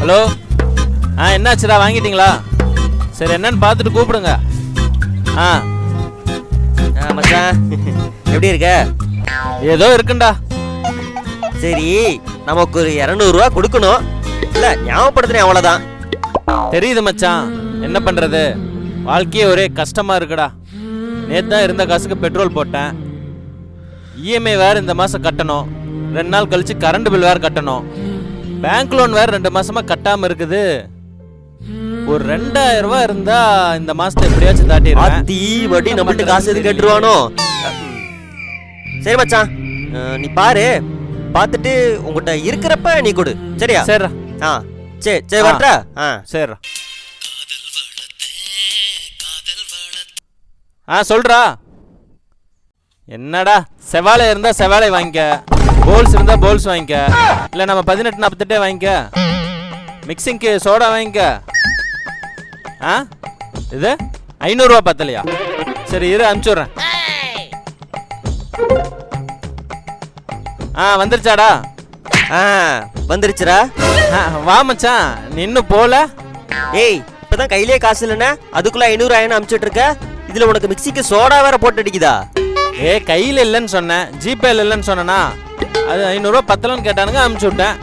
Hello. என்னாச்சுடா, வாங்கிட்டீங்களா? சரி, என்னன்னு பார்த்துட்டு கூப்பிடுங்க. மச்சான் எப்படி இருக்க? ஏதோ இருக்குண்டா. சரி, நமக்கு ஒரு 200 ரூபா கொடுக்கணும். இல்ல ஞாபகப்படுத்தினேன், அவ்வளவுதான். தெரியுது மச்சான், என்ன பண்றது, வாழ்க்கையே ஒரே கஷ்டமா இருக்குடா. நேத்து தான் இருந்த காசுக்கு பெட்ரோல் போட்டேன். இஎம்ஐ வேற இந்த மாசம் கட்டணும். 2 நாள் கழிச்சு கரண்ட் பில் வேற கட்டணும். பேங்க் லோன் வேற 2 மாசமா கட்டாம இருக்குது. ஒரு 2000 ரூபாய் இருந்தா இந்த மாசத்தை எப்படியாச்சும் தாட்டிடுவேன். வட்டி நம்மள்ட்ட காசு எது கேட்டுருவானோ? சரி மச்சான், நீ பாரு, பார்த்துட்டு உங்ககிட்ட இருக்கிறப்ப நீ கொடு, சரியா? சரிடா. சரி சரி வரட்டா. சரிடா. சொல்றா. என்னடா, செவாலை இருந்தா செவாலை வாங்கிக்க, போல்ஸ் இருந்தா போல்ஸ் வாங்கிக்க, இல்ல நம்ம 1848 வாங்கிக்க, மிக்சிங்க்கு சோடா வாங்கிக்க. இது 500 ரூபா பத்தலையா? சரி இரு, அனுப்பிச்சுடுறேன். வந்துருச்சாடா? வந்துருச்சுடா. வா மச்சான், நீ இன்னும் போல? ஏய், இப்பதான் கையிலே காசு இல்லைன்னா அதுக்குள்ள 500 ஆயிரம் அனுப்பிச்சுட்டு இருக்க. இதுல உனக்கு மிக்சிக்கு சோடா வேற போட்டு அடிக்குதா? கையில இல்லைன்னு சொன்னேன், ஜிபேல இல்லைன்னு சொன்னா. அது 500 ரூபா பத்தலன்னு கேட்டானுங்க, அனுப்பிச்சு விட்டேன்.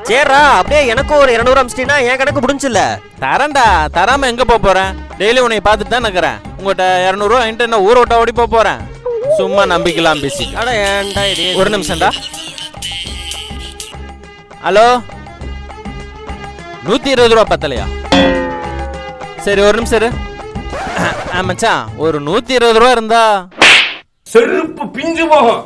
சரிடா, அப்படியே எனக்கும் ஒரு 200 அனுப்பிச்சிட்டீங்கன்னா என் கணக்கு முடிஞ்சில்ல. தரேன்டா, தராம எங்க போறேன்? டெய்லி உன்னை பார்த்துட்டு தான் இருக்கிறேன். உங்கள்கிட்ட 200 ரூபா என்கிட்ட என்ன ஊரை விட்டா ஓடி போறேன்? சும்மா நம்பிக்கலாம் பேசி. ஒரு நிமிஷம்டா. ஹலோ, 120 ரூபா பத்தலையா? சரி ஒரு நிமிஷம் இரு. மச்சான், ஒரு 120 ரூபா இருந்தா செருப்பு பிஞ்சு போகும்.